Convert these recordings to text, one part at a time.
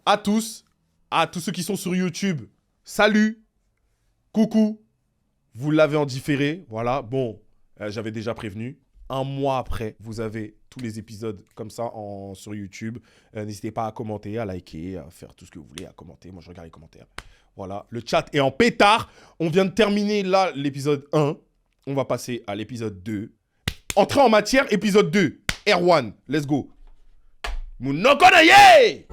À tous ceux qui sont sur YouTube, salut, coucou, vous l'avez en différé, voilà, bon, j'avais déjà prévenu. Un mois après, vous avez tous les épisodes comme ça sur YouTube. N'hésitez pas à commenter, à liker, à faire tout ce que vous voulez, à commenter. Moi, je regarde les commentaires. Voilà, le chat est en pétard. On vient de terminer là l'épisode 1. On va passer à l'épisode 2. Entrée en matière, épisode 2. Erwan, let's go. Munokonaye!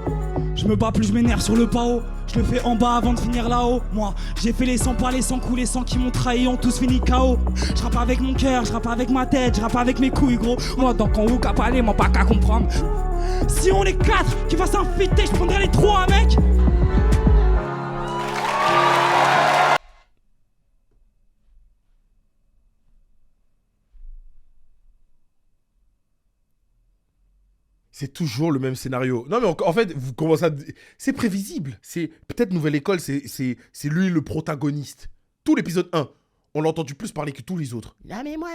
Je me bats plus, je m'énerve sur le pao. Je le fais en bas avant de finir là-haut. Moi, j'ai fait les 100 pas les 100 coups, les 100 qui m'ont trahi ont tous fini KO. Je rappe avec mon cœur, je rappe avec ma tête, je rappe avec mes couilles, gros. Moi, dans quand ou qu'à parler, moi pas qu'à comprendre. Si on est 4 qui fassent un fit, je prendrai les 3, mec. C'est toujours le même scénario. Non, mais en fait, vous commencez à... C'est prévisible. C'est peut-être Nouvelle École, c'est lui le protagoniste. Tout l'épisode 1, on l'a entendu plus parler que tous les autres. Non, mais moi,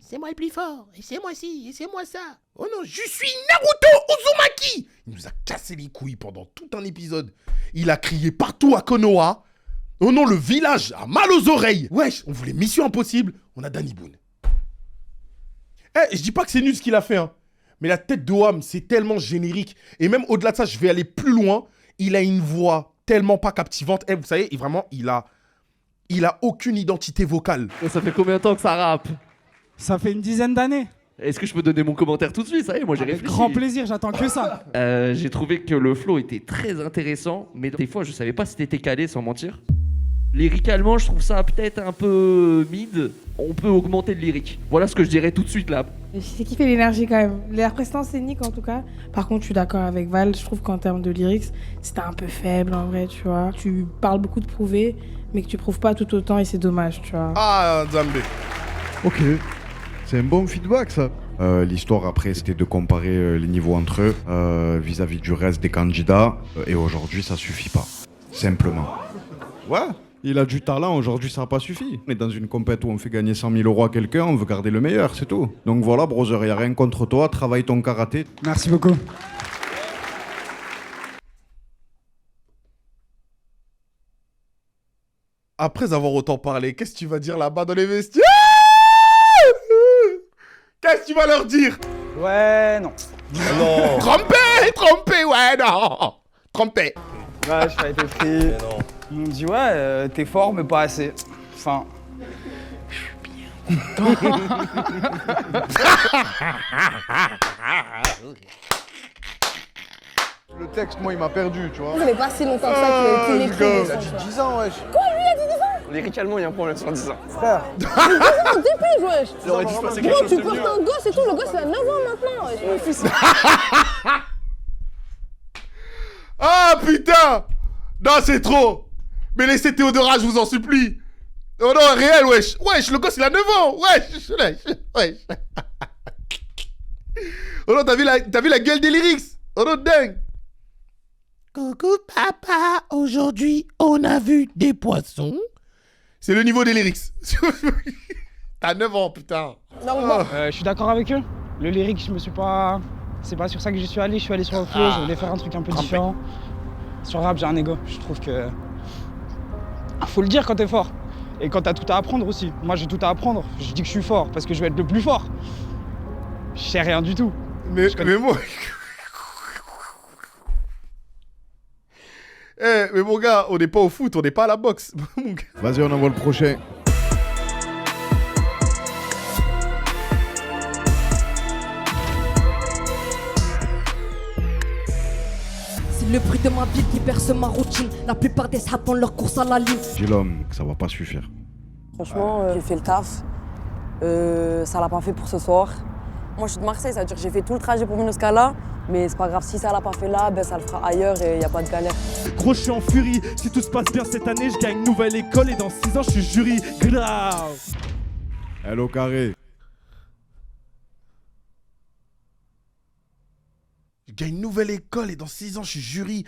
c'est moi le plus fort. Et c'est moi ci, et c'est moi ça. Oh non, je suis Naruto Uzumaki. Il nous a cassé les couilles pendant tout un épisode. Il a crié partout à Konoha. Oh non, le village a mal aux oreilles. Wesh, on voulait Mission Impossible. On a Danny Boone. Je dis pas que c'est nul ce qu'il a fait, hein. Mais la tête de Wham, c'est tellement générique. Et même au-delà de ça, je vais aller plus loin. Il a une voix tellement pas captivante. Vous savez, vraiment, il a aucune identité vocale. Et ça fait combien de temps que ça rappe? Ça fait une dizaine d'années. Est-ce que je peux donner mon commentaire tout de suite? Ça y est, moi j'ai Avec réfléchi. grand plaisir, j'attends que ça. J'ai trouvé que le flow était très intéressant, mais des fois je savais pas si t'étais calé, sans mentir. Lyricalement, je trouve ça peut-être un peu mid. On peut augmenter le lyrique. Voilà ce que je dirais tout de suite là. J'ai kiffé l'énergie quand même. La prestance scénique en tout cas. Par contre, je suis d'accord avec Val. Je trouve qu'en termes de lyrics, c'était un peu faible en vrai, tu vois. Tu parles beaucoup de prouver, mais que tu prouves pas tout autant et c'est dommage, tu vois. Ah, Zambé. Ok, c'est un bon feedback ça. L'histoire après c'était de comparer les niveaux entre eux vis-à-vis du reste des candidats et aujourd'hui ça suffit pas, simplement. Ouais, il a du talent, aujourd'hui ça n'a pas suffi. Mais dans une compète où on fait gagner 100 000 € à quelqu'un, on veut garder le meilleur, c'est tout. Donc voilà brother, il n'y a rien contre toi, travaille ton karaté. Merci beaucoup. Après avoir autant parlé, qu'est-ce que tu vas dire là-bas dans les vestiaires? Qu'est-ce que tu vas leur dire? Ouais, non. Non. Trompé, ouais, non. Trompé. Ouais, je pas été pris. Ils m'ont dit, ouais, t'es fort, mais pas assez. Enfin. Je suis bien. Le texte, moi il m'a perdu, tu vois. Ça fait pas si longtemps que ça qu'il est écrit. Il a dit 10 ans, wesh. Quoi, lui, il a dit 10 ans? Lyricalement, il y a un problème sur 10 ans. Frère. 10 ans, dépêche, wesh. Il aurait dû se passer quelque Gros, chose tu de mieux. portes un gosse et tout, le gosse il a 9 ans maintenant, wesh. Mon fils. Ah putain. Non, c'est trop. Mais laissez Théodora, je vous en supplie. Oh non, réel, wesh. Wesh, le gosse il a 9 ans. Wesh. Oh non, t'as vu la gueule des lyrics? Oh non, dingue. Coucou papa, aujourd'hui on a vu des poissons. C'est le niveau des lyrics. T'as 9 ans, putain. Donc bon, Je suis d'accord avec eux. Le lyrique, je me suis pas. C'est pas sur ça que je suis allé sur le flow, je voulais faire un truc un peu différent. Sur le rap, j'ai un ego. Je trouve que. Faut le dire quand t'es fort. Et quand t'as tout à apprendre aussi. Moi, j'ai tout à apprendre. Je dis que je suis fort parce que je veux être le plus fort. Je sais rien du tout. Mais moi. Mais mon gars, on n'est pas au foot, on n'est pas à la boxe. Vas-y, on envoie le prochain. C'est le bruit de ma ville qui berce ma routine. La plupart des saps font leur course à la ligne. Dis l'homme que ça va pas suffire. franchement, j'ai fait le taf. Ça l'a pas fait pour ce soir. Moi, je suis de Marseille, ça veut dire que j'ai fait tout le trajet pour venir jusqu'à là. Mais c'est pas grave, si ça l'a pas fait là, ben ça le fera ailleurs et y a pas de galère. Gros, je suis en furie. Si tout se passe bien cette année, je gagne nouvelle école et dans 6 ans, je suis jury. Grave. Hello carré. Je gagne une nouvelle école et dans 6 ans, je suis jury.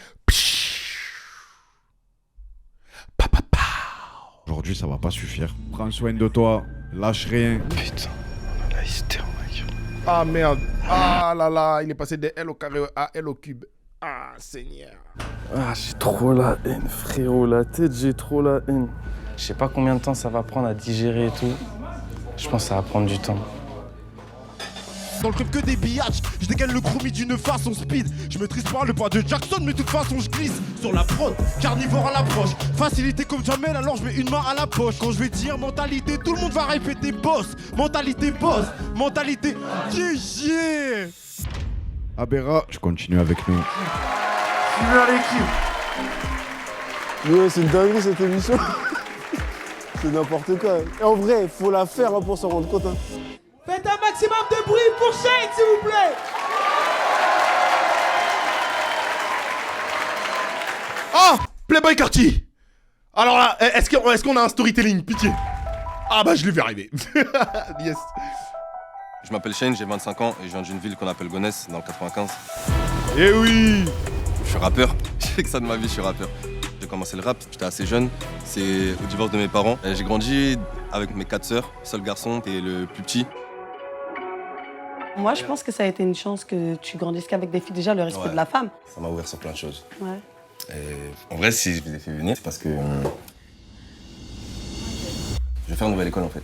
Aujourd'hui, ça va pas suffire. Prends soin de toi, lâche rien. Putain, on a la hystérie, mec. Ah merde. Ah là là, il est passé de L au carré à L au cube. Ah, Seigneur. Ah, j'ai trop la haine, frérot. La tête, j'ai trop la haine. Je sais pas combien de temps ça va prendre à digérer et tout. Je pense que ça va prendre du temps. Dans le club que des biatchs, je dégaine le chromie d'une façon speed. Je maîtrise pas le pas de Jackson, mais de toute façon je glisse sur la prod, carnivore à l'approche. Facilité comme jamais, alors je mets une main à la poche. Quand je vais dire mentalité, tout le monde va répéter boss. Mentalité boss, mentalité GG. Abera, je continue avec nous. Vive l'équipe. Ouais, c'est une dinguerie cette émission. C'est n'importe quoi. Et en vrai, faut la faire pour s'en rendre compte. Faites un maximum de bruit pour Shane, s'il vous plaît. Ah, Playboy Carty. Alors là, est-ce qu'on a un storytelling, pitié? Ah bah je l'ai vu arriver. Yes. Je m'appelle Shane, j'ai 25 ans et je viens d'une ville qu'on appelle Gonesse, dans le 95. Eh oui. Je suis rappeur, j'ai fait que ça de ma vie, je suis rappeur. J'ai commencé le rap, j'étais assez jeune, c'est au divorce de mes parents. J'ai grandi avec mes 4 sœurs, seul garçon et le plus petit. Moi, je pense que ça a été une chance que tu grandisses qu'avec des filles. Déjà, le respect de la femme. Ça m'a ouvert sur plein de choses. Ouais. Et en vrai, si je vous ai fait venir, c'est parce que... je vais faire une nouvelle école, en fait.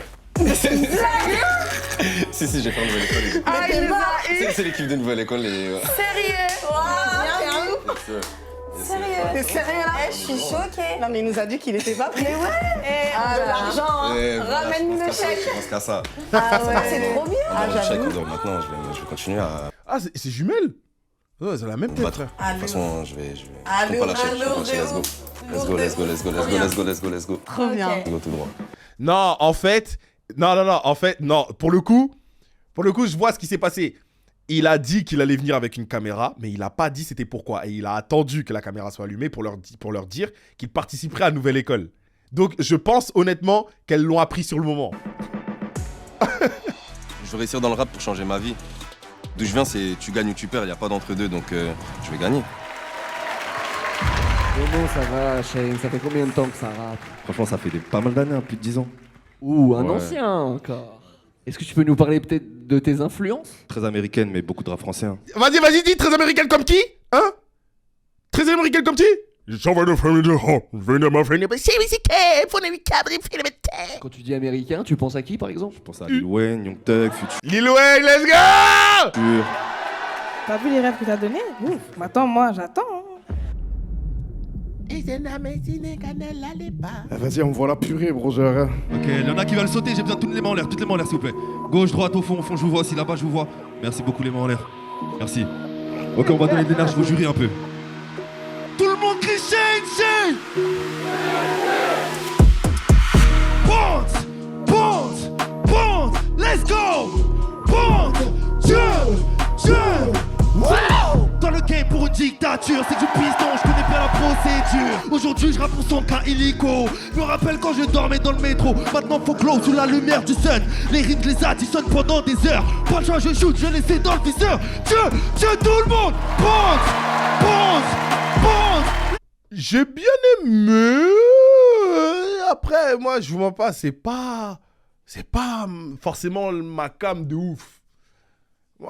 Si, je vais faire une nouvelle école. Ah, il va. C'est l'équipe de nouvelle école et... Sérieux? Waouh. Sérieux? T'es sérieux là? Je suis choquée. Non mais il nous a dit qu'il était pas prêt. Mais ouais. De l'argent. Ramène-nous le chèque. Je pense qu'à ça. Ah ouais. C'est trop bien. Ah, j'avoue. Donc maintenant, je vais continuer à... Ah, c'est jumelles? Ouais, c'est la même tête, frère. De toute façon, je vais pas lâcher. Let's go. Trop bien. Go tout droit. Non, en fait, non. Pour le coup, je vois ce qui s'est passé. Il a dit qu'il allait venir avec une caméra, mais il n'a pas dit c'était pourquoi. Et il a attendu que la caméra soit allumée pour leur dire qu'il participerait à la nouvelle école. Donc, je pense honnêtement qu'elles l'ont appris sur le moment. Je veux réussir dans le rap pour changer ma vie. D'où je viens, c'est tu gagnes ou tu perds, il n'y a pas d'entre-deux, donc je vais gagner. Comment ça va, Shane? Ça fait combien de temps que ça rappe? Franchement, ça fait pas mal d'années, plus de 10 ans. Ouh, un ancien encore. Est-ce que tu peux nous parler peut-être de tes influences? Très américaine, mais beaucoup de rap français. Hein. Vas-y, dis, très américaine comme qui? Hein? Très américaine comme qui? Quand tu dis américain, tu penses à qui par exemple? Je pense à Lil Wayne, Young Thug, Future. Lil Wayne, let's go! T'as vu les rêves que t'as donnés? Ouf, maintenant moi j'attends. Vas-y, envoie la purée, brother. Ok, il y en a qui veulent sauter, j'ai besoin de toutes les mains en l'air, s'il vous plaît. Gauche, droite, au fond, je vous vois aussi, là-bas, je vous vois. Merci beaucoup les mains en l'air. Merci. Ok, on va donner de l'énergie, je vous jurer un peu. Tout le monde crie Shane! Ponte! Let's go! Ponte! Jump! Wow! Dans le game pour une dictature, c'est du piston, je connais bien la procédure. Aujourd'hui je rappe pour son cas illico. Me rappelle quand je dormais dans le métro. Maintenant faut close sous la lumière du sun. Les rimes les additionnent pendant des heures. Pas de choix, je shoot, je laisse dans le viseur. Tiens tout le monde! Ponte! J'ai bien aimé. Après, moi, je vous mens pas, c'est pas forcément ma cam de ouf. Vous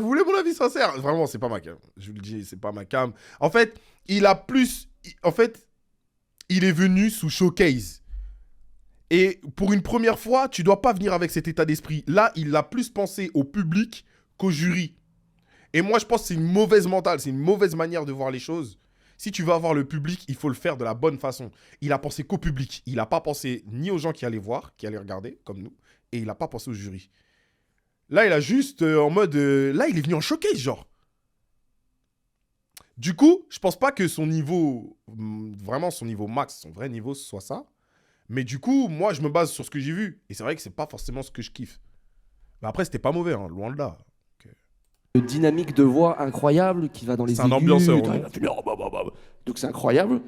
voulez mon avis sincère? Vraiment, c'est pas ma cam. Je vous le dis, c'est pas ma cam. En fait, il est venu sous showcase. Et pour une première fois, tu dois pas venir avec cet état d'esprit. Là, il a plus pensé au public qu'au jury. Et moi, je pense que c'est une mauvaise mentale, c'est une mauvaise manière de voir les choses. Si tu veux avoir le public, il faut le faire de la bonne façon. Il a pensé qu'au public. Il n'a pas pensé ni aux gens qui allaient voir, qui allaient regarder, comme nous. Et il n'a pas pensé au jury. Là, il a juste en mode... là, il est venu en showcase, genre. Du coup, je pense pas que son niveau... Vraiment, son niveau max, son vrai niveau, soit ça. Mais du coup, moi, je me base sur ce que j'ai vu. Et c'est vrai que c'est pas forcément ce que je kiffe. Mais après, c'était pas mauvais, hein, loin de là. Une dynamique de voix incroyable qui va dans les aigus. C'est un ambianceur. Donc c'est incroyable.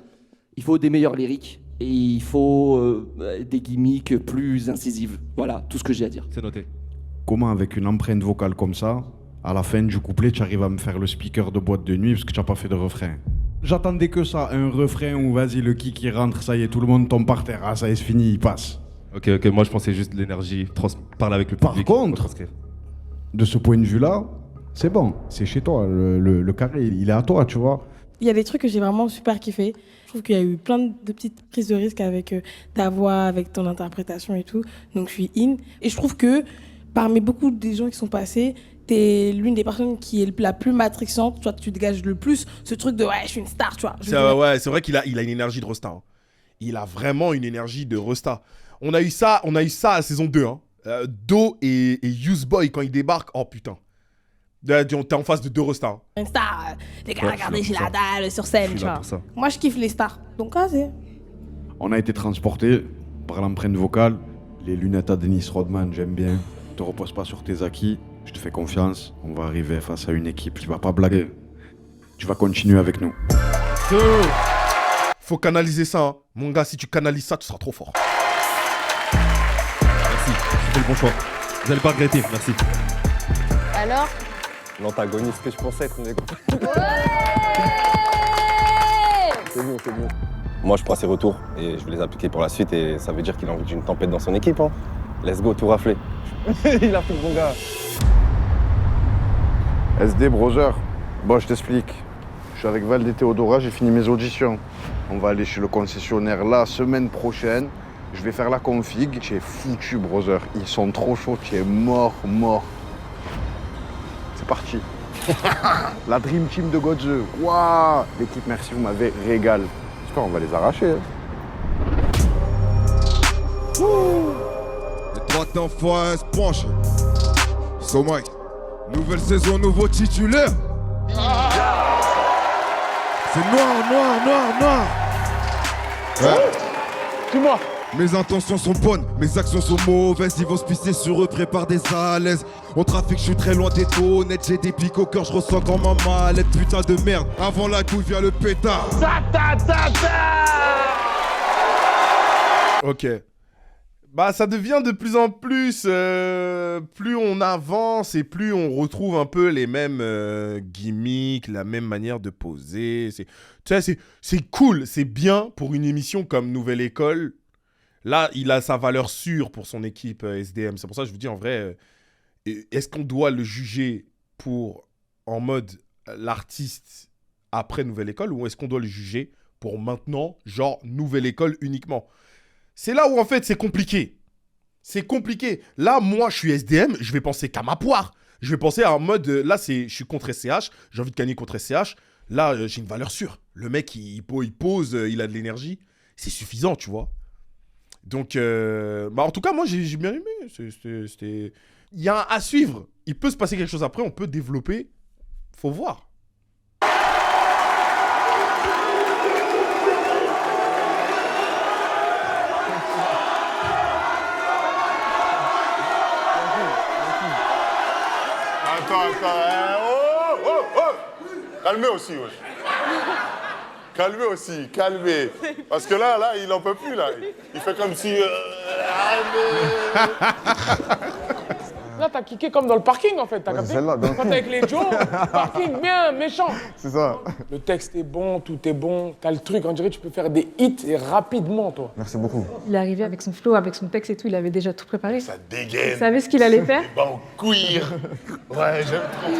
Il faut des meilleurs lyriques et il faut des gimmicks plus incisives. Voilà, tout ce que j'ai à dire. C'est noté. Comment, avec une empreinte vocale comme ça, à la fin du couplet, tu arrives à me faire le speaker de boîte de nuit parce que tu n'as pas fait de refrain? J'attendais que ça, un refrain où vas-y, le kick il rentre, ça y est, tout le monde tombe par terre. Ah, ça y est, c'est fini, il passe. Ok, moi je pensais juste de l'énergie, parle avec le public. Par contre, de ce point de vue-là, c'est bon, c'est chez toi. Le carré, il est à toi, tu vois. Il y a des trucs que j'ai vraiment super kiffé. Je trouve qu'il y a eu plein de petites prises de risque avec ta voix, avec ton interprétation et tout. Donc je suis in. Et je trouve que parmi beaucoup des gens qui sont passés, t'es l'une des personnes qui est la plus matrixante. Toi, tu dégages le plus ce truc de ouais, je suis une star, tu vois. Ouais, c'est vrai qu'il a une énergie de Resta. Hein. Il a vraiment une énergie de Resta. On a eu ça à la saison 2. Hein. Do et Useboy quand ils débarquent. Oh putain. T'es en face de 2 Resta. Hein. Une star, les gars, regardez, j'ai la dalle sur scène, tu vois. Moi, je kiffe les stars. Donc, vas-y. On a été transportés par l'empreinte vocale. Les lunettes à Dennis Rodman, j'aime bien. Te repose pas sur tes acquis. Je te fais confiance. On va arriver face à une équipe. Tu vas pas blaguer. Tu vas continuer avec nous. Faut canaliser ça. Hein. Mon gars, si tu canalises ça, tu seras trop fort. Merci, c'était le bon choix. Vous allez pas regretter, merci. Alors? L'antagoniste que je pensais être, mais... C'est bon, c'est bon. Moi, je prends ses retours et je vais les appliquer pour la suite et ça veut dire qu'il a envie d'une tempête dans son équipe. Hein. Let's go, tout rafler. Il a fait le bon gars. SD, brother. Bon, je t'explique. Je suis avec Val et Théodora, j'ai fini mes auditions. On va aller chez le concessionnaire la semaine prochaine. Je vais faire la config. Tu es foutu, brother. Ils sont trop chauds. Tu es mort. C'est parti. La Dream Team de Godze. Waouh. L'équipe, merci, vous m'avez régalé. J'espère qu'on va les arracher. Les 3 temps fois se penchent. So Mike, nouvelle saison, nouveau titulaire. C'est noir. Ouais. Dis-moi. Mes intentions sont bonnes, mes actions sont mauvaises. Ils vont se pisser sur eux, prépare des alaises. Au trafic, je suis très loin des tonnettes. J'ai des pics au cœur, je ressens comme ma mallette. Putain de merde, avant la couille vient le pétard. Ok. Bah, ça devient de plus en plus... plus on avance et plus on retrouve un peu les mêmes gimmicks, la même manière de poser. C'est cool, c'est bien pour une émission comme Nouvelle École. Là, il a sa valeur sûre pour son équipe SDM. C'est pour ça que je vous dis, en vrai, est-ce qu'on doit le juger en mode l'artiste après Nouvelle École ou est-ce qu'on doit le juger pour maintenant, genre Nouvelle École uniquement? C'est là où, en fait, c'est compliqué. C'est compliqué. Là, moi, je suis SDM, je vais penser qu'à ma poire. Je vais penser en mode, là, je suis contre SCH, j'ai envie de gagner contre SCH. Là, j'ai une valeur sûre. Le mec, il pose, il a de l'énergie. C'est suffisant, tu vois. Donc, en tout cas, moi, j'ai bien aimé. C'était... Il y a à suivre. Il peut se passer quelque chose après, on peut développer. Faut voir. Calmez aussi, wesh. Calmez. Parce que là, il en peut plus, là. Il fait comme si... Là, t'as kické comme dans le parking, en fait, t'as capté? Quand t'es avec les Joe, parking bien, méchant. C'est ça. Le texte est bon, tout est bon. T'as le truc, on dirait que tu peux faire des hits et rapidement, toi. Merci beaucoup. Il est arrivé avec son flow, avec son texte et tout, il avait déjà tout préparé. Ça dégaine. Il savait ce qu'il allait faire. Bah, en cuir. Ouais, j'aime trop.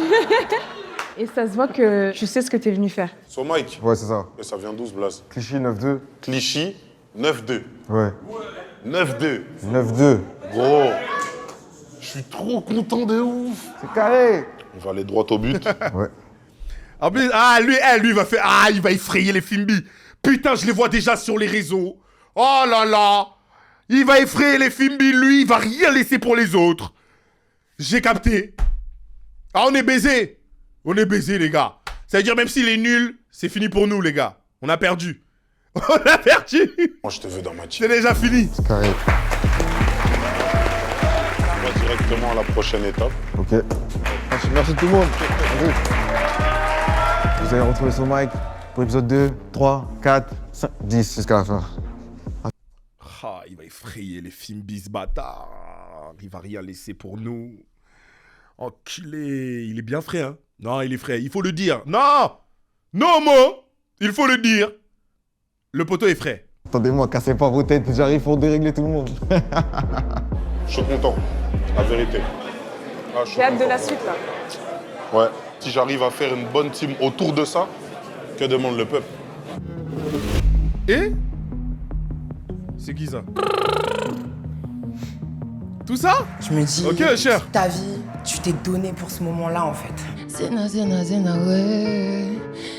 Et ça se voit que tu sais ce que t'es venu faire. So Mike. Ouais, c'est ça. Et ça vient d'où, ce blast? Clichy 9-2. Clichy 9-2. Ouais. 9-2. 9-2. Gros, je suis trop content de ouf. C'est carré. On va aller droit au but. Ouais. En plus, lui va faire... il va effrayer les Fimbi. Putain, je les vois déjà sur les réseaux. Oh là là. Il va effrayer les Fimbi, lui, il va rien laisser pour les autres. J'ai capté. On est baisés. On est baisés, les gars. Ça veut dire même s'il est nul, c'est fini pour nous, les gars. On a perdu. On a perdu. Moi, je te veux dans ma team. C'est déjà fini. C'est carré. On va directement à la prochaine étape. Ok. Merci tout le monde. Vous allez retrouver son mic pour l'épisode 2, 3, 4, 5, 10 jusqu'à la fin. Il va effrayer les Fimbis, bâtard. Il va rien laisser pour nous. Enculé. Il est bien frais, hein. Non, il est frais. Il faut le dire. Non, il faut le dire. Le poteau est frais. Attendez-moi, cassez pas vos têtes. J'arrive pour dérégler tout le monde. Je suis content. La vérité. J'ai hâte de la suite, là. Ouais. Si j'arrive à faire une bonne team autour de ça, que demande le peuple? Et c'est qui ça? Tout ça? Je me dis, Ok, cher. toute ta vie, tu t'es donné pour ce moment-là, en fait. Zéna, zéna, zéna, ouais.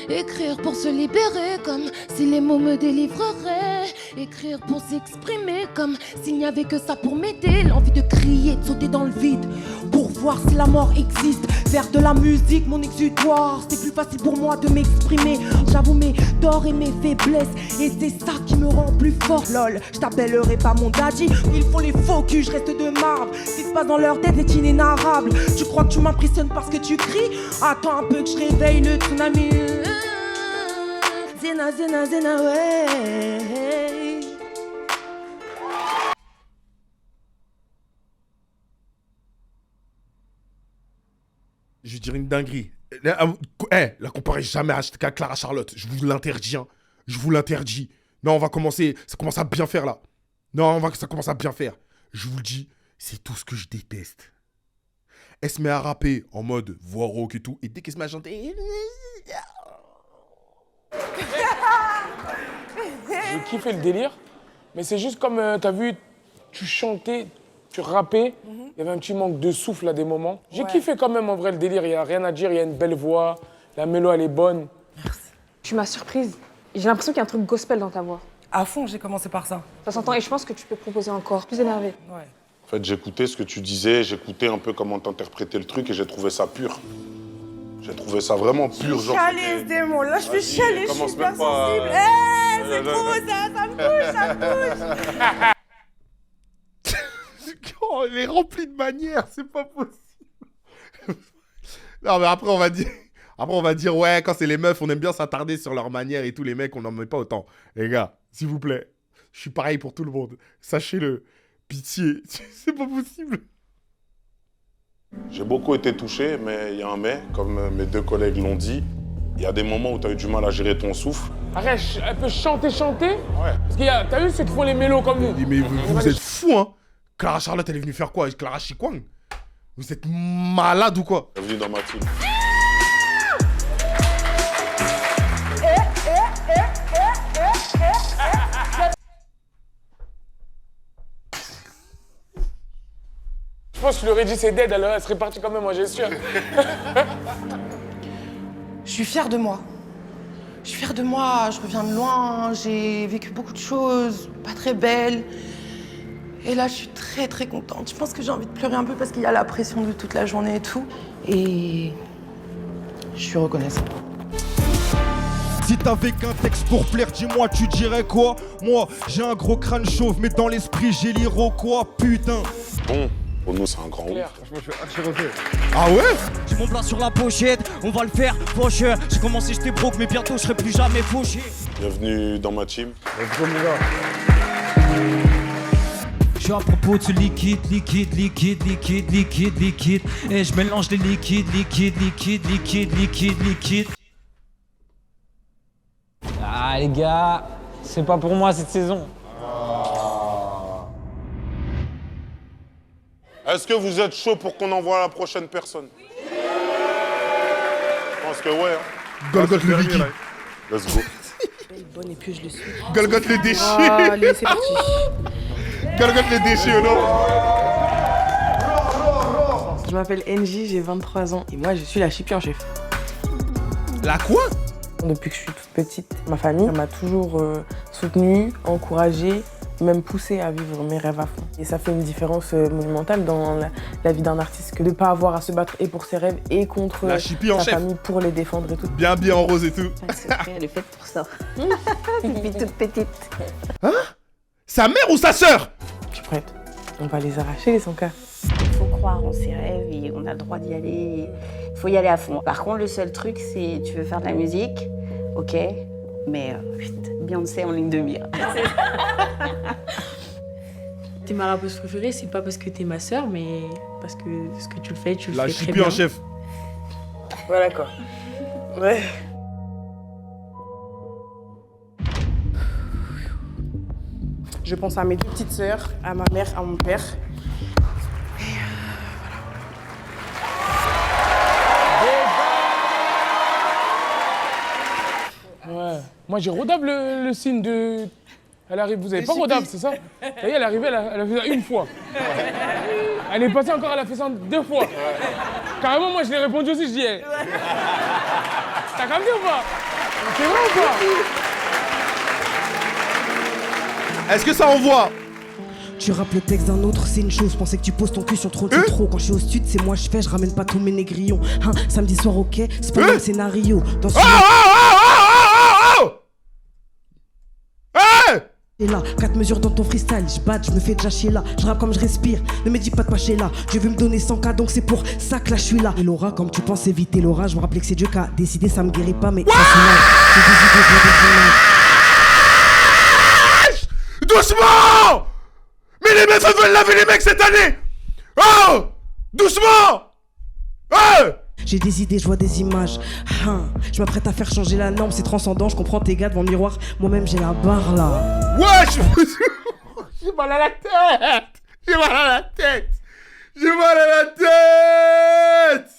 Écrire pour se libérer comme si les mots me délivreraient. Écrire pour s'exprimer comme s'il n'y avait que ça pour m'aider. L'envie de crier, de sauter dans le vide pour voir si la mort existe. Faire de la musique mon exutoire, c'est plus facile pour moi de m'exprimer. J'avoue mes torts et mes faiblesses et c'est ça qui me rend plus fort. Lol, je t'appellerai pas mon daddy. Ils font les faux culs, je reste de marbre. Ce qui se passe dans leur tête est inénarrable. Tu crois que tu m'impressionnes parce que tu cries? Attends un peu que je réveille le tsunami. Zéna, zéna, zéna, ouais. Je dirais une dinguerie. La comparez jamais à Clara Charlotte. Je vous l'interdis. Hein. Je vous l'interdis. Non, on va commencer. Ça commence à bien faire là. Non, ça commence à bien faire. Je vous le dis, c'est tout ce que je déteste. Elle se met à rapper en mode voix rauque et tout. Et dès qu'elle se met à chanter. J'ai kiffé le délire. Mais c'est juste comme, t'as vu, tu chantais, tu rappais. Il y avait un petit manque de souffle à des moments. J'ai kiffé quand même en vrai le délire. Il n'y a rien à dire, il y a une belle voix. La mélo, elle est bonne. Merci. Tu m'as surprise. J'ai l'impression qu'il y a un truc gospel dans ta voix. À fond, j'ai commencé par ça. Ça s'entend et je pense que tu peux proposer encore plus énervé. Ouais. En fait, j'écoutais ce que tu disais, j'écoutais un peu comment t'interprétais le truc et j'ai trouvé ça pur. J'ai trouvé ça vraiment pur. Je suis chialée, ce démon. Là, je vais chialer, je suis bien sensible. C'est trop, ça me touche, ça me touche. Oh, elle est remplie de manières, c'est pas possible. Non, mais après, on va dire, ouais, quand c'est les meufs, on aime bien s'attarder sur leurs manières et tout. Les mecs, on n'en met pas autant. Les gars, s'il vous plaît, je suis pareil pour tout le monde. Sachez-le. Pitié, c'est pas possible. J'ai beaucoup été touché, mais il y a un mais, comme mes deux collègues l'ont dit. Il y a des moments où tu as eu du mal à gérer ton souffle. Arrête, elle peut chanter. Ouais. Parce qu'il y a, t'as vu ceux qui font les mélos comme nous? Mais vous êtes fous, hein. Clara Charlotte, elle est venue faire quoi avec Clara Chikwang? Vous êtes malade ou quoi? Elle est venue dans ma team. Je pense que je lui aurais dit c'est dead, elle serait partie quand même, moi j'ai sûr. Je suis fière de moi. Je suis fière de moi, je reviens de loin, j'ai vécu beaucoup de choses, pas très belles. Et là, je suis très très contente. Je pense que j'ai envie de pleurer un peu parce qu'il y a la pression de toute la journée et tout. Et je suis reconnaissante. Si t'avais qu'un texte pour plaire, dis-moi, tu dirais quoi? Moi, j'ai un gros crâne chauve, mais dans l'esprit, j'ai l'Iroquois, putain. Bon, pour nous, c'est un grand ouf. Ah ouais? J'ai mon plat sur la pochette, on va le faire, faucheur. J'ai commencé, j'étais broke, mais bientôt, je serai plus jamais fauché. Bienvenue dans ma team. Je suis à propos de ce liquide. Et je mélange les liquides. Ah les gars, c'est pas pour moi cette saison. Est-ce que vous êtes chaud pour qu'on envoie la prochaine personne? Je pense que ouais. Hein. Golgoth le liquide. Let's go. Bonne et puis je le suis. Golgoth le déchet. Allez, c'est parti. Golgoth le déchet, non? Je m'appelle NJ, j'ai 23 ans et moi je suis la chipie en chef. La quoi? Depuis que je suis toute petite, ma famille m'a toujours soutenue, encouragée, même poussée à vivre mes rêves à fond. Et ça fait une différence monumentale dans la vie d'un artiste que de ne pas avoir à se battre et pour ses rêves et contre sa famille pour les défendre et tout. Bien en rose et tout. Elle est faite pour ça. Depuis toute petite. Hein? Sa mère ou sa sœur? Je suis prête. On va les arracher les 100K. Il faut croire en ses rêves et on a le droit d'y aller. Il faut y aller à fond. Par contre, le seul truc, c'est tu veux faire de la musique, ok, mais Beyoncé en ligne de mire. T'es ma rappeuse préférée, c'est pas parce que t'es ma sœur, mais parce que ce que tu le fais, tu le fais très La bien. chipie en chef. Voilà quoi. Ouais. Je pense à mes deux petites sœurs, à ma mère, à mon père. Moi, j'ai Rodab le signe de... Elle arrive, vous avez pas Rodab, c'est ça? Ça y est, elle est arrivée, elle a fait ça une fois. Elle est passée encore, elle a fait ça 2 fois. Carrément, moi, je l'ai répondu aussi, je dis, hey. T'as capté ou pas? C'est vrai ou pas? Est-ce que ça envoie? Tu rappes le texte d'un autre, c'est une chose. Pensais que tu poses ton cul sur trop, c'est trop. Quand je suis au stud, c'est moi je fais, je ramène pas tous mes négrillons. Hein, samedi soir, ok, c'est pas le même scénario. Dans ce Et là, 4 mesures dans ton freestyle, je batte, je me fais déjà chier là, je rappe comme je respire, ne me dis pas de passer là, Dieu veut me donner 100K donc c'est pour ça que là je suis là. Et Laura, comme tu penses éviter l'orage, je me rappelais que c'est Dieu qui a décidé, ça me guérit pas mais ça c'est mal. J'ai des idées, je vois des images. Doucement! Mais les meufs veulent laver les mecs cette année! Oh! Doucement! Ouais! J'ai des idées, je vois des images. Je m'apprête à faire changer la norme, c'est transcendant, je comprends tes gars devant le miroir. Moi-même j'ai la barre là. Ouais, j'ai mal à la tête! J'ai mal à la tête! J'ai mal à la tête!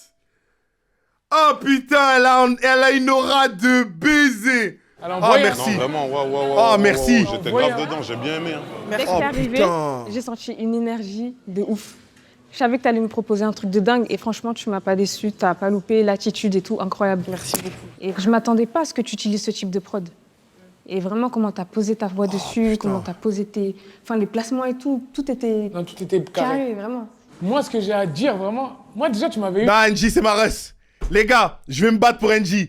Oh putain, elle a une aura de baiser! Oh merci! Non, vraiment, oh merci! J'étais grave dedans, j'ai bien aimé. Hein. Dès que t'es arrivé, j'ai senti une énergie de ouf. Je savais que tu allais me proposer un truc de dingue et franchement, tu m'as pas déçu, t'as pas loupé l'attitude et tout, incroyable. Merci beaucoup. Et je m'attendais pas à ce que tu utilises ce type de prod. Et vraiment, comment t'as posé ta voix dessus, comment t'as posé les placements et tout, tout était... Non, tout était carré, vraiment. Moi, ce que j'ai à dire, vraiment... Moi, déjà, tu m'avais eu... Non, NJ, c'est ma rush. Les gars, je vais me battre pour NJ.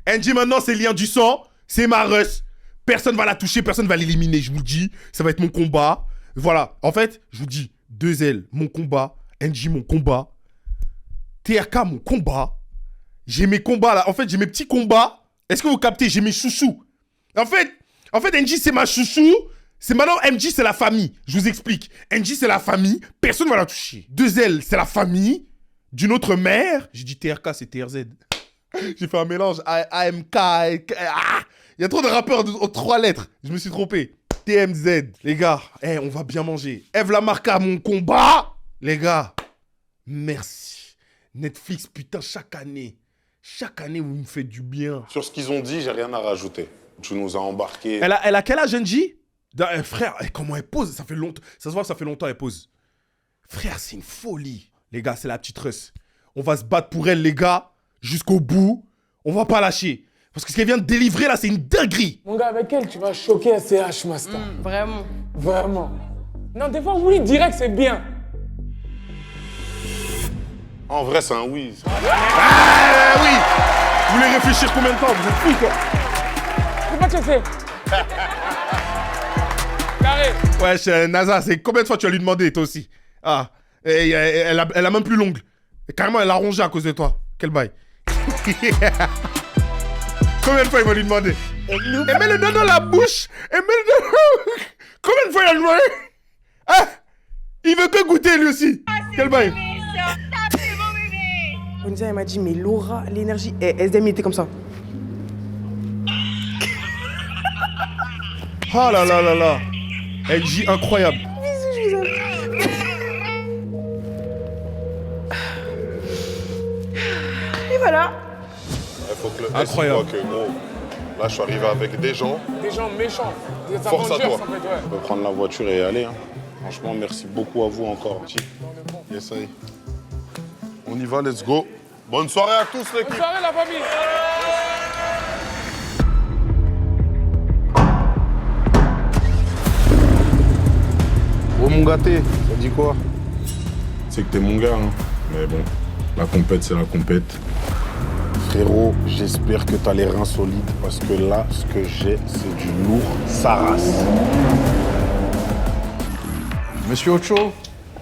NJ, maintenant, c'est lien du sang, c'est ma rush. Personne va la toucher, personne va l'éliminer, je vous le dis. Ça va être mon combat. Voilà, en fait, je vous dis... 2L, mon combat. NJ, mon combat. TRK, mon combat. J'ai mes combats là. En fait, j'ai mes petits combats. Est-ce que vous captez? J'ai mes chouchous. En fait, NJ, c'est ma chouchou. C'est maintenant, MJ, c'est la famille. Je vous explique. NJ, c'est la famille. Personne ne va la toucher. 2L, c'est la famille d'une autre mère. J'ai dit TRK, c'est TRZ. J'ai fait un mélange. AMK. Il y a trop de rappeurs aux 3 lettres. Je me suis trompé. TMZ, les gars, on va bien manger. Eve Lamarca, mon combat. Les gars, merci. Netflix, putain, chaque année, vous me faites du bien. Sur ce qu'ils ont dit, j'ai rien à rajouter. Tu nous as embarqués. Elle a quel âge, NJ? Frère, comment elle pose? Ça fait longtemps. Ça se voit que ça fait longtemps elle pose. Frère, c'est une folie. Les gars, c'est la petite Russ. On va se battre pour elle, les gars, jusqu'au bout. On va pas lâcher. Parce que ce qu'elle vient de délivrer là, c'est une dinguerie. Mon gars, avec elle, tu vas choquer un CH Master. Vraiment. Vraiment. Non, des fois, oui, direct, c'est bien. En vrai, c'est un oui. Oui. Vous voulez réfléchir combien de temps? Vous êtes fous, quoi. C'est pas que c'est. Carré. Ouais, NASA, c'est combien de fois tu as lui demandé, toi aussi? Ah, et elle a même plus l'ongle. Carrément, elle a rongé à cause de toi. Quel bail. Combien de fois il va lui demander? Et mets le doigt dans la bouche. Et mets le doigt... Combien de fois il a demandé? Ah, il veut que goûter lui aussi. Quel bail. Onisa, elle m'a dit, mais Laura, l'énergie... SDM, il était comme ça. Oh là là là là. NJ, incroyable. Bisous, je vous aime. Et voilà. Il faut que le incroyable. S voit que gros, là je suis arrivé avec des gens. Des gens méchants. Des Force à toi. en fait, ouais. On peut prendre la voiture et aller. Hein. Franchement, merci beaucoup à vous encore. Yes, allez. On y va, let's go. Bonne soirée à tous l'équipe. Bonne soirée la famille. Oh mon gâté, ça dit quoi? C'est que t'es mon gars, hein. Mais bon, la compète c'est la compète. Frérot, j'espère que t'as les reins solides parce que là, ce que j'ai, c'est du lourd, ça race. Monsieur Ocho,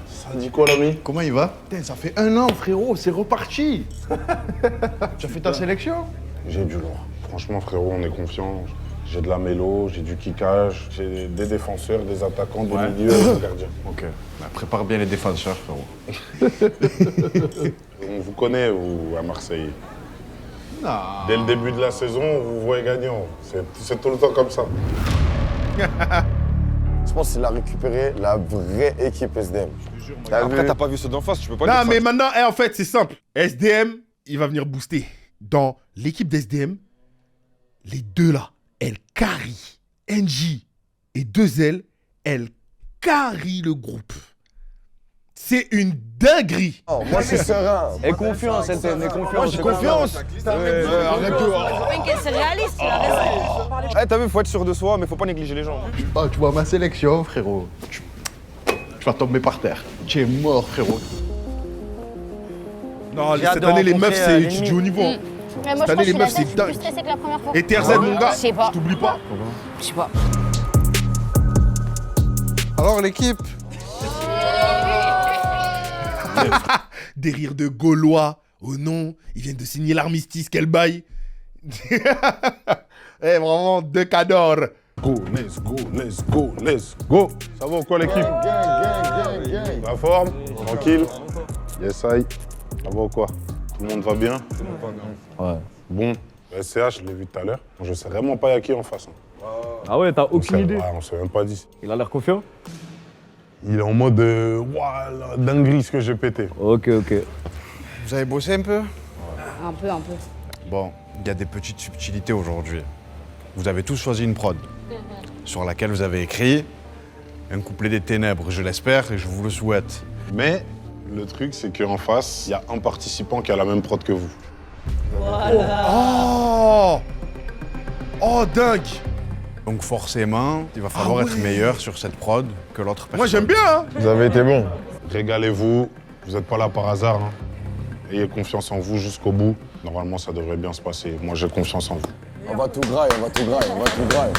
ça dit quoi l'ami? Comment il va? Putain, ça fait 1 an frérot, c'est reparti. Tu as fait ta sélection? J'ai du lourd. Franchement frérot, on est confiant. J'ai de la mélo, j'ai du kickage, j'ai des défenseurs, des attaquants, des milieux et des gardiens. Ok, bah, prépare bien les défenseurs frérot. On vous connaît, vous, à Marseille. Non. Dès le début de la saison, vous voyez gagnant. C'est tout le temps comme ça. Je pense qu'il a récupéré la vraie équipe SDM. Après, t'as pas vu ceux d'en face, tu peux pas Non, dire mais ça. maintenant, en fait, c'est simple. SDM, il va venir booster. Dans l'équipe d'SDM, les deux là, elle carry. NJ et 2L, elle carry le groupe. C'est une dinguerie. Oh, moi, c'est serein. Aie confiance, NTM, aie confiance. Moi, j'ai confiance. Arrête-toi. C'est réaliste, il a raison. Eh, t'as vu, faut être sûr de soi, mais faut pas négliger les gens. Oh, tu vois ma sélection, frérot. Tu vas tomber par terre. Tu es mort, frérot. Non, cette année, les meufs, c'est tu joues au niveau. Hein. Cette année, les meufs, c'est dingue. Et TRZ, mon gars, je t'oublie pas. Je sais pas. Alors, l'équipe? Des rires de Gaulois. Oh non, ils viennent de signer l'armistice, quel bail. Eh, vraiment, deux cadors. Go, let's go, let's go, let's go. Ça va ou quoi l'équipe? Gang. La forme? Tranquille? Yes, I. Ça va ou quoi? Tout le monde va bien? Ouais. Bon, le SCH, je l'ai vu tout à l'heure. Je sais vraiment pas y a qui en face. Hein. Ah ouais, t'as aucune idée? Ouais, on s'est même pas dit. Il a l'air confiant? Il est en mode ouah, la dinguerie ce que j'ai pété. Ok. Vous avez bossé un peu? Un peu. Bon, il y a des petites subtilités aujourd'hui. Vous avez tous choisi une prod sur laquelle vous avez écrit un couplet des ténèbres, je l'espère et je vous le souhaite. Mais le truc, c'est qu'en face, il y a un participant qui a la même prod que vous. Voilà. Oh, dingue. Donc forcément, il va falloir être meilleur sur cette prod que l'autre personne. Moi, j'aime bien. Hein. Vous avez été bon. Régalez-vous. Vous n'êtes pas là par hasard. Hein. Ayez confiance en vous jusqu'au bout. Normalement, ça devrait bien se passer. Moi, j'ai confiance en vous. On va tout grailler,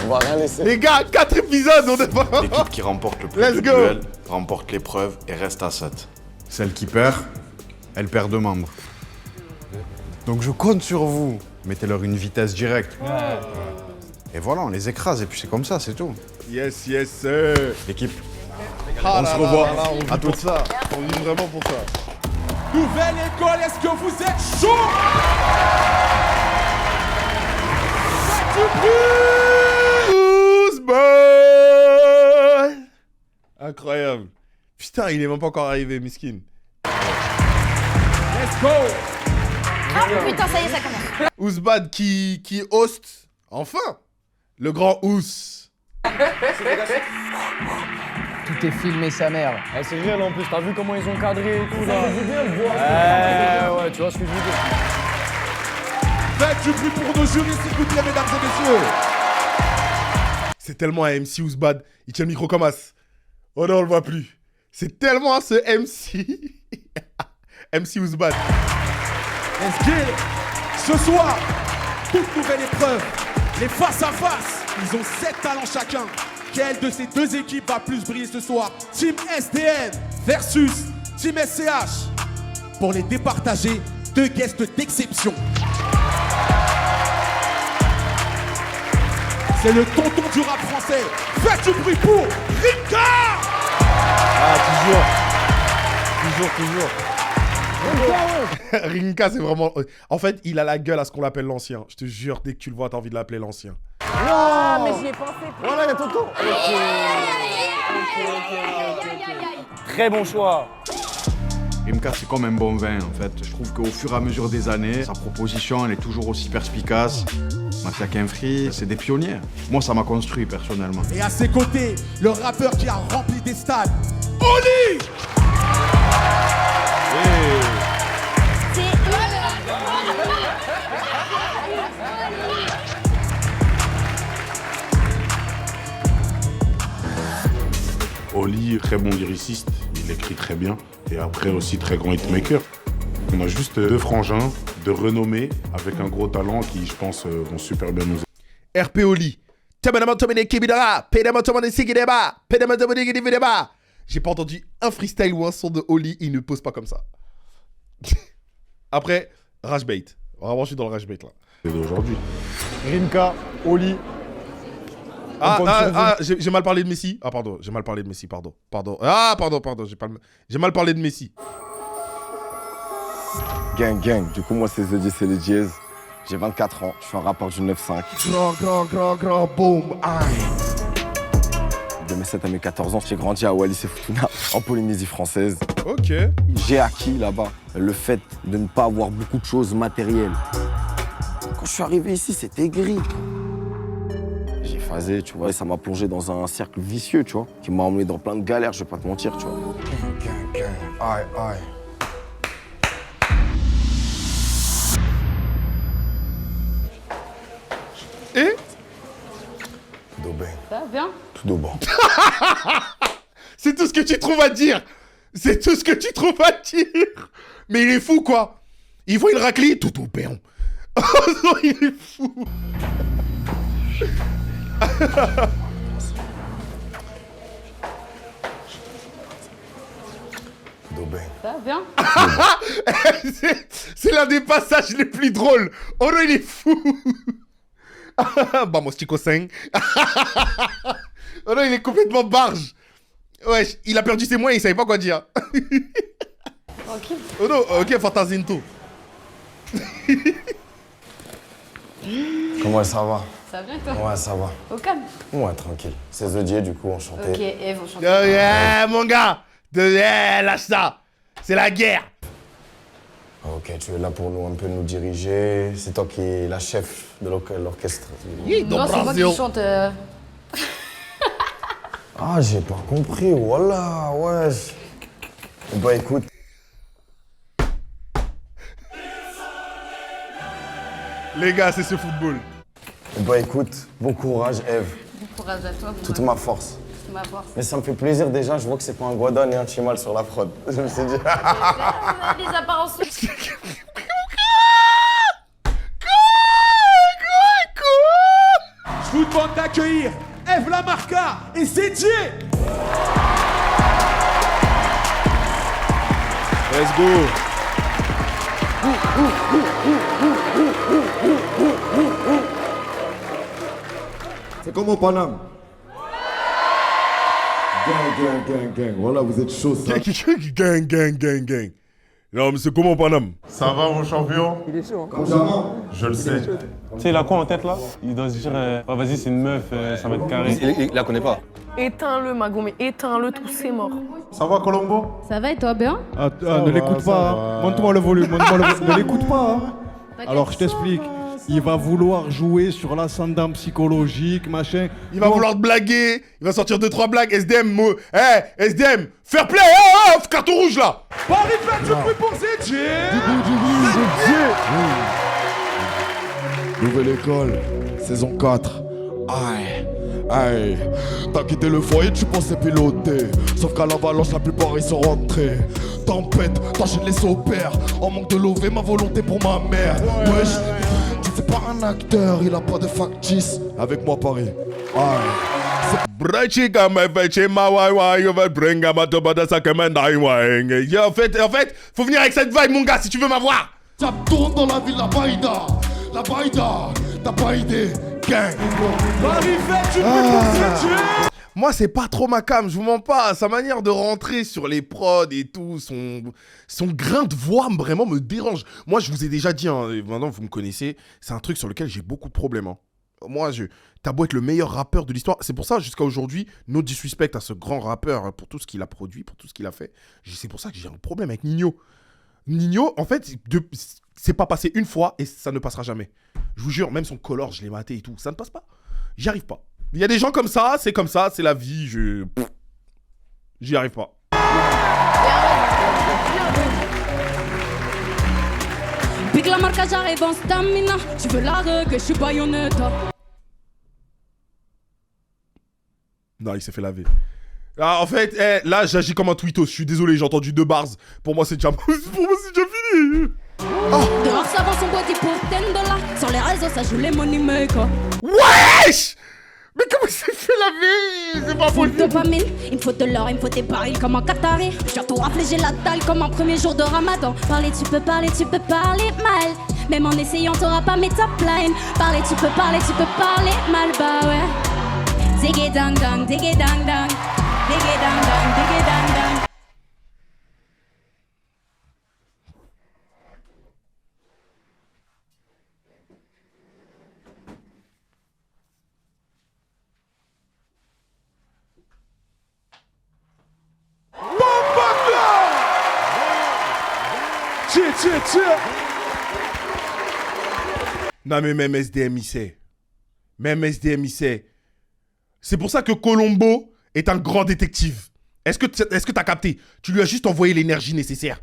on va rien laisser. Les gars, 4 épisodes, on est pas... L'équipe qui remporte le plus de duels remporte l'épreuve et reste à 7. Celle qui perd, elle perd 2 membres. Donc je compte sur vous. Mettez-leur une vitesse directe. Et voilà, on les écrase et puis c'est comme ça, c'est tout. Yes. L'équipe, Ah on là se là revoit. là là, on vit À pour toutes. ça. On vit vraiment pour ça. Nouvelle école, est-ce que vous êtes chaud? Ousbad. Incroyable. Putain, il est même pas encore arrivé, miskin. Let's go. Ah putain, ça y est, ça commence. Ousbad qui host, enfin, le grand Ous. Tout est filmé, sa mère. Eh, c'est réel en plus, t'as vu comment ils ont cadré et tout là? Ça fait du bien de voir. Ouais, tu vois ce que je veux dire. Faites du bruit pour nos jurys, s'il vous plaît, mesdames et messieurs. C'est tellement un MC Ousbad, il tient le micro comme as. Oh non, on le voit plus. C'est tellement ce MC. MC Ousbad. Let's get it. Ce soir, toute nouvelle épreuve. Les face à face. Ils ont 7 talents chacun. Quelle de ces deux équipes va plus briller ce soir? Team SDN versus Team SCH. Pour les départager, 2 guests d'exception. C'est le tonton du rap français. Faites du bruit pour Rinka. Ah, toujours. Rinka, c'est vraiment... En fait, il a la gueule à ce qu'on l'appelle l'ancien. Je te jure, dès que tu le vois, t'as envie de l'appeler l'ancien. Ah, mais j'y ai pensé. Voilà, il y a tonton. Très bon choix. Rimka, c'est comme un bon vin en fait. Je trouve qu'au fur et à mesure des années, sa proposition elle est toujours aussi perspicace. Mafia Qu'un Free, c'est des pionniers. Moi, ça m'a construit personnellement. Et à ses côtés, le rappeur qui a rempli des stades, Oli. Oli, très bon lyriciste, il écrit très bien. Et après aussi très grand hitmaker. On a juste 2 frangins de renommée avec un gros talent qui, je pense, vont super bien nous aider. RP Oli. J'ai pas entendu un freestyle ou un son de Oli, il ne pose pas comme ça. Après, rage bait. Vraiment, je suis dans le rage bait là. C'est d'aujourd'hui. Rimka, Oli. J'ai mal parlé de Messi. Ah, pardon, j'ai mal parlé de Messi, pardon. Ah, pardon, j'ai mal parlé de Messi. Gang. Du coup, moi, c'est The Diez et les Diez. J'ai 24 ans, je suis un rappeur du 9-5. Grand, boom, aïe. De mes 7 à mes 14 ans, j'ai grandi à Wallis et Futuna, en Polynésie française. Ok. J'ai acquis là-bas le fait de ne pas avoir beaucoup de choses matérielles. Quand je suis arrivé ici, c'était gris. phasé, tu vois. Et ça m'a plongé dans un cercle vicieux, tu vois, qui m'a emmené dans plein de galères, je vais pas te mentir, tu vois. Aïe, aïe. Et Tout bien. Ça va bien? Tout bon. C'est tout ce que tu trouves à dire. C'est tout ce que tu trouves à dire. Mais il est fou, quoi. Il voit une raclée, tout au bien. Il est fou. Ça va bien? C'est l'un des passages les plus drôles. Oh non, il est fou. Vamos, chico 5. Oh non, il est complètement barge. Ouais, il a perdu ses moyens, il savait pas quoi dire. Tranquille. Oh non, ok, Fantasinto. Comment ça va? Ça va bien toi? Ouais, ça va. Au calme. Ouais, tranquille. C'est The Dieu, du coup, enchanté. Ok, Eve, enchanté. Oh yeah, mon gars. Lâche ça. C'est la guerre. Ok, tu es là pour nous un peu nous diriger. C'est toi qui es la chef de l'orchestre. Non, c'est moi qui chante. Ah, j'ai pas compris, voilà, ouais. Bah écoute. Les gars, c'est ce football. Bah écoute, bon courage, Eve. Bon courage à toi. Toute ma force. Toute ma force. Mais ça me fait plaisir déjà, je vois que c'est pas un Guada ni un Chimal sur la prod. Je me suis dit. Les apparences. Je vous demande d'accueillir Eve Lamarca et Zedje. Let's go. C'est comme au Paname. Gang. Voilà, vous êtes chaud, ça. Gang. Non, mais c'est comment au Paname? Ça va, mon champion? Il est chaud. Hein. Comme jamais. Je le sais. Tu sais, il a quoi en tête là? Il doit se dire, oh, vas-y, c'est une meuf, ça va être carré. Il la connaît pas. Éteins-le, Mago, mais éteins-le, tout c'est mort. Ça va, Colombo? Ça va et toi, bien? Ne l'écoute pas, hein. Montre-moi le volume, ne l'écoute pas. Hein. Alors je t'explique, il va vouloir jouer sur l'ascendant psychologique, machin. Il va vouloir te blaguer, il va sortir 2-3 blagues, SDM, SDM, fair play, carton rouge là. Paris fait du bruit pour Zedje. Nouvelle école, saison 4. Aïe, t'as quitté le foyer, tu pensais piloter. Sauf qu'à l'avalanche, la plupart ils sont rentrés. Tempête, t'enchaînes les opères. En manque de lever ma volonté pour ma mère. Wesh, tu sais pas un acteur, il a pas de factice. Avec moi, Paris. Aïe. En fait, faut venir avec cette vibe, mon gars, si tu veux m'avoir. Ça tourne dans la ville, la baïda. La baïda, t'as pas idée. Gang. Paris fait du bruit pour Zedje. Moi, c'est pas trop ma cam, je vous mens pas. Sa manière de rentrer sur les prods et tout, son grain de voix vraiment me dérange. Moi, je vous ai déjà dit, hein, maintenant vous me connaissez, c'est un truc sur lequel j'ai beaucoup de problèmes. Hein. Moi, t'as beau être le meilleur rappeur de l'histoire. C'est pour ça, jusqu'à aujourd'hui, no disrespect à ce grand rappeur pour tout ce qu'il a produit, pour tout ce qu'il a fait. C'est pour ça que j'ai un problème avec Nino. Nino, en fait, c'est pas passé une fois et ça ne passera jamais. Je vous jure, même son color, je l'ai maté et tout, ça ne passe pas. J'y arrive pas. Il y a des gens comme ça, c'est la vie, j'y arrive pas. Pique la marque, j'arrive en stamina. Tu veux la que je suis baïonnette. Non, il s'est fait laver. Ah, en fait, là, j'agis comme un tweetos. Je suis désolé, j'ai entendu 2 bars. Pour moi, c'est déjà fini. Dehors, ça vend son body pour 10 $. Sur les réseaux, ça joue les money makers. Wesh! Mais comment il s'est fait laver? C'est pas possible. Dopamine, il me faut de l'or, il me faut des barils comme un Qatari. Surtout rafléger la dalle comme un premier jour de Ramadan. Parler, tu peux parler mal. Même en essayant, t'auras pas mes top lines. Parler, tu peux parler mal, bah ouais. Diggy dang dang, diggy dang dang. Diggy dang dang, diggy dang dang. Non mais même SDM il sait. Même SDM il sait. C'est pour ça que Colombo est un grand détective. Est-ce que t'as capté? Tu lui as juste envoyé l'énergie nécessaire.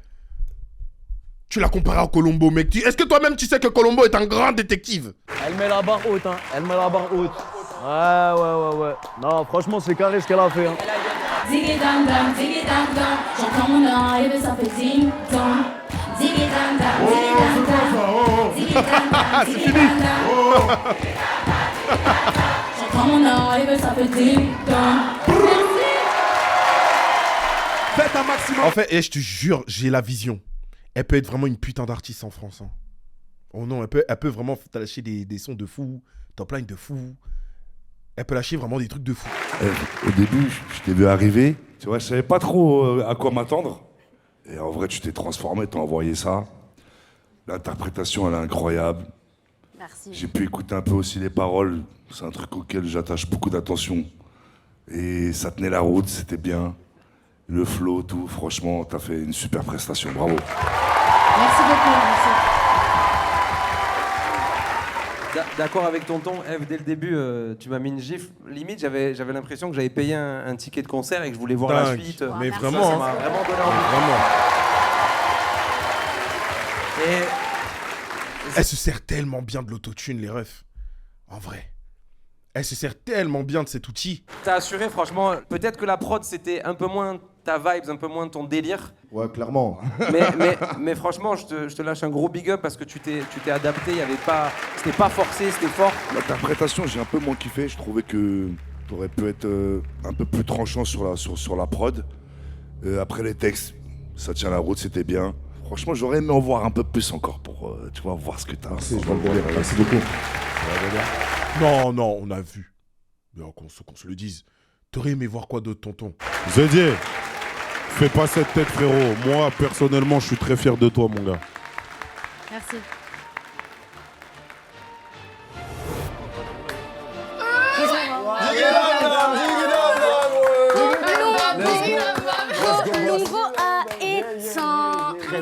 Tu l'as comparé à Colombo, mec. Est-ce que toi-même tu sais que Colombo est un grand détective? Elle met la barre haute, hein. Elle met la barre haute. Ouais. Non, franchement, c'est carré ce qu'elle a fait. Hein. Ziggy dang dang, ziggy dang dang, j'entends mon nom et ça fait ding dong. Ziggy dang dang, ziggy dang dang, ziggy dang dang, ziggy dang dang. J'entends mon nom et ça fait ding dong. Faites un maximum. En fait, je te jure, j'ai la vision. Elle peut être vraiment une putain d'artiste en France. Hein. Oh non, elle peut vraiment lâcher des sons de fou, top line de fou. Elle peut lâcher vraiment des trucs de fou. Au début, je t'ai vu arriver. Tu vois, je savais pas trop à quoi m'attendre. Et en vrai, tu t'es transformé, t'as envoyé ça. L'interprétation, elle est incroyable. Merci. J'ai pu écouter un peu aussi les paroles. C'est un truc auquel j'attache beaucoup d'attention. Et ça tenait la route, c'était bien. Le flow, tout. Franchement, t'as fait une super prestation. Bravo. Merci beaucoup, merci. D'accord avec tonton, Eve, dès le début, tu m'as mis une gifle. Limite, j'avais l'impression que j'avais payé un ticket de concert et que je voulais voir la suite. Mais Ça, vraiment, ça m'a vraiment donné envie. Vraiment. Et... Elle se sert tellement bien de l'autotune, les refs. En vrai. Elle se sert tellement bien de cet outil. T'as assuré, franchement, peut-être que la prod, c'était un peu moins ta vibe, un peu moins ton délire. Ouais, clairement. Mais franchement, je te lâche un gros big up parce que tu t'es adapté, c'était pas forcé, c'était fort. L'interprétation, j'ai un peu moins kiffé. Je trouvais que t'aurais pu être un peu plus tranchant sur la prod. Après les textes, ça tient la route, c'était bien. Franchement, j'aurais aimé en voir un peu plus encore pour tu vois, voir ce que t'as. Merci, je vois le délire. Merci beaucoup. Non, on a vu. Mais qu'on se le dise. T'aurais aimé voir quoi d'autre, tonton? Zedier, fais pas cette tête, frérot. Moi, personnellement, je suis très fier de toi, mon gars. Merci.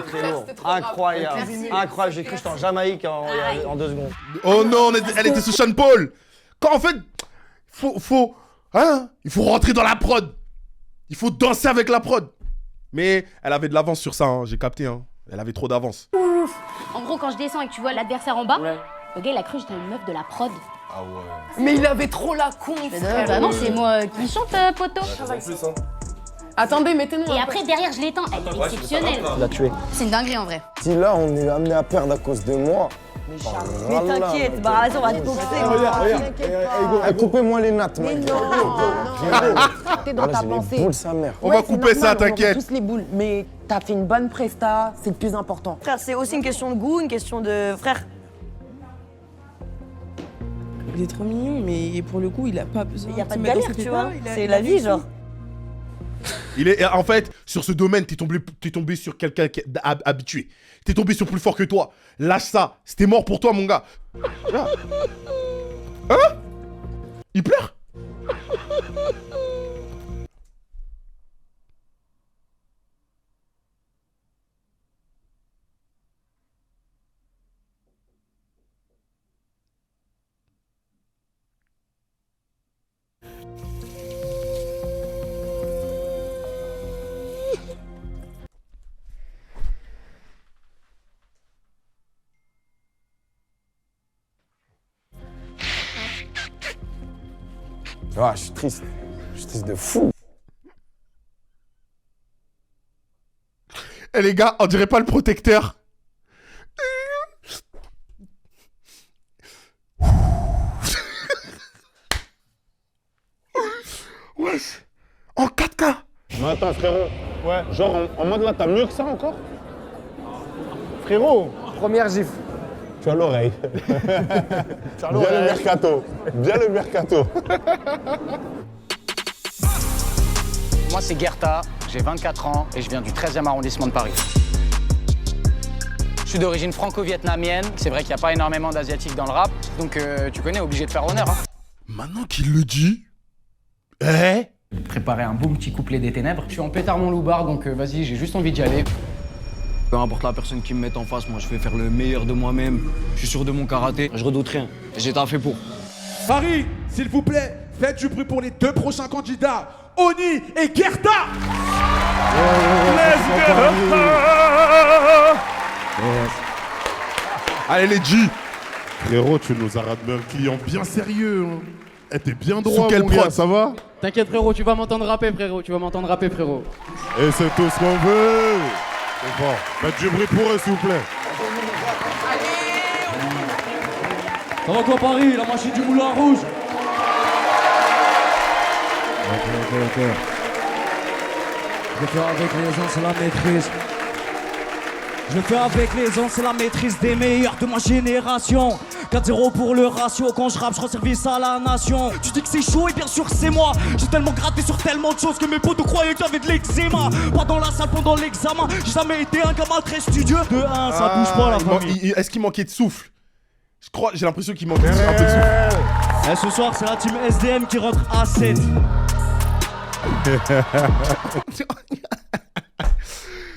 Très lourd. Incroyable. Incroyable. J'ai cru que j'étais en Jamaïque en 2 secondes. Oh non, elle était sous Sean Paul. Quand en fait, il faut rentrer dans la prod. Il faut danser avec la prod. Mais elle avait de l'avance sur ça, hein, j'ai capté. Hein. Elle avait trop d'avance. Ouf. En gros, quand je descends et que tu vois l'adversaire en bas, le gars il a cru que j'étais une meuf de la prod. Ah ouais. Mais il avait trop la con. Bah non, c'est moi qui chante, poteau. Attendez, mettez-nous. Et après, derrière, je l'éteins. Elle est exceptionnelle. Tu l'as tué. C'est une dinguerie en vrai. Si là, on est amené à perdre à cause de moi. Mais t'inquiète, bah vas-y, on va te doxer. Coupez-moi les nattes, Mais mec. non, t'es dans ta pensée. Boules, sa mère. On va couper ça, t'inquiète. Tous les boules, mais t'as fait une bonne presta, c'est le plus important. Frère, c'est aussi une question de goût, une question de... Frère, Il est trop mignon, mais pour le coup, il a pas besoin. il n'y a pas de galère, tu vois. C'est la vie, genre. En fait, sur ce domaine, t'es tombé sur quelqu'un qui est habitué. T'es tombé sur plus fort que toi. Lâche ça. C'était mort pour toi, mon gars. Hein? Il pleure? Ah, je suis triste. Je suis triste de fou. Eh les gars, on dirait pas le protecteur. Wesh. En 4K. Mais attends, frérot. Ouais. Genre, en mode là, t'as mieux que ça encore? Frérot. Première gifle. Tu as l'oreille. Bien le mercato. Bien le mercato. Moi, c'est Gerta, j'ai 24 ans et je viens du 13e arrondissement de Paris. Je suis d'origine franco-vietnamienne. C'est vrai qu'il n'y a pas énormément d'asiatiques dans le rap, donc tu connais, obligé de faire honneur. Hein. Maintenant qu'il le dit. Préparer un beau petit couplet des ténèbres. Je suis en pétard mon loupard, donc vas-y, j'ai juste envie d'y aller. Peu importe la personne qui me met en face, moi je vais faire le meilleur de moi-même. Je suis sûr de mon karaté, je redoute rien. J'ai taffé pour. Paris, s'il vous plaît, Faites du bruit pour les 2 prochains candidats, Oni et Gerta. Let's go. Allez les G. Frérot, tu nous as ramené un client bien sérieux. Hein. Eh, t'es bien droit, Sous quel mon gars, prod ça va? T'inquiète frérot, tu vas m'entendre rapper frérot, Et c'est tout ce qu'on veut. C'est bon. Faites du bruit pour eux, s'il vous plaît. Ça va quoi Paris, la machine du Moulin Rouge? Ok. Je vais faire avec les gens, c'est la maîtrise. Je fais avec les ans, c'est la maîtrise des meilleurs de ma génération. 4-0 pour le ratio, quand je rappe, je rends service à la nation. Tu dis que c'est chaud et bien sûr que c'est moi. J'ai tellement gratté sur tellement de choses que mes potes croyaient que j'avais de l'eczéma. Pas dans la salle pendant l'examen, j'ai jamais été un gamin très studieux. De 1, ça bouge pas la famille. Est-ce qu'il manquait de souffle? Je crois, j'ai l'impression qu'il manquait un peu de souffle. Et ce soir, c'est la team SDM qui rentre à 7.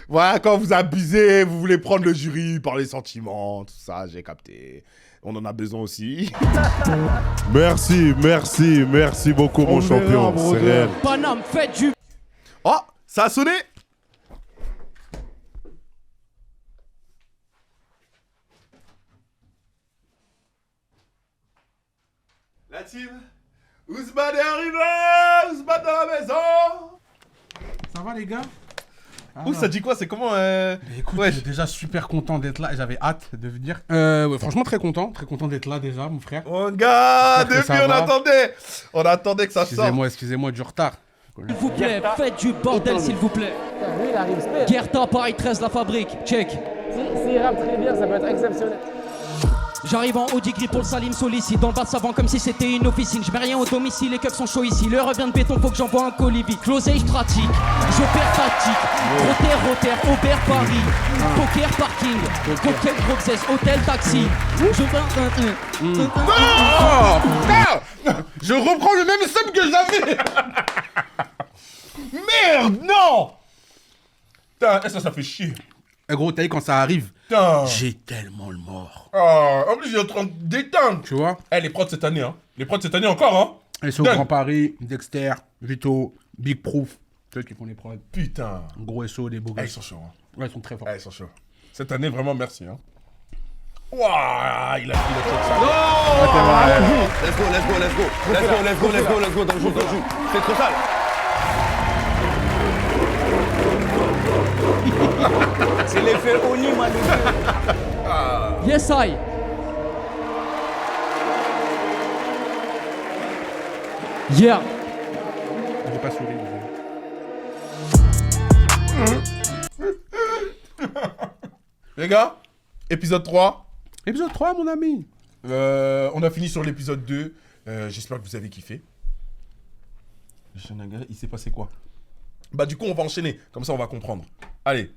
Voilà, quand vous abusez, vous voulez prendre le jury par les sentiments, tout ça, j'ai capté. On en a besoin aussi. Merci beaucoup, mon champion. C'est réel. Paname, faites du... Oh, ça a sonné. La team, Ousmane est arrivé. Ousmane dans la maison. Ça va les gars? Ouh, ça dit quoi? C'est comment Écoute, ouais. je suis déjà super content d'être là et j'avais hâte de venir. Ouais, franchement, très content d'être là déjà, mon frère. Mon gars, depuis on attendait que ça sorte. Excusez-moi du retard. S'il vous plaît, faites du bordel s'il vous plaît. Lui, il arrive spé. Gerta, Paris 13, la fabrique, check. S'il rappe très bien, ça peut être exceptionnel. J'arrive en Audi gris pour le Salim sollicite. Dans le bas de savant comme si c'était une officine. Je mets rien au domicile, les keufs sont chauds ici. Le revient de béton, faut que j'envoie un colis vite. Closé, je pratique, j'opère tactique. Rotaire, Aubert, Paris. Poker, parking. Cocktail, Roxès, hôtel, taxi. Je veux Oh putain, je reprends le même somme que j'avais. Merde, non. Putain, ça fait chier. Eh gros, t'as vu quand ça arrive, j'ai tellement le mort. En plus, il est en train de déteindre. Tu vois? Les prods cette année, hein. Les prods cette année encore, hein. Ils sont au Grand Paris, Dexter, Vito, Big Proof. C'est eux qui font les prods. Putain. Gros SO, des beaux gars. Ils sont chauds. Hein. Ouais, ils sont très forts. Ils sont chauds. Cette année, vraiment, merci. Hein. Waouh, il a fait ça. Let's go, dans le jeu. C'est trop sale. C'est l'effet Oni, man. Yes, I. Yeah. J'ai pas souri. Les gars, épisode 3. Épisode 3, mon ami. On a fini sur l'épisode 2. J'espère que vous avez kiffé. Il s'est passé quoi? Bah du coup, on va enchaîner. Comme ça, on va comprendre. Allez.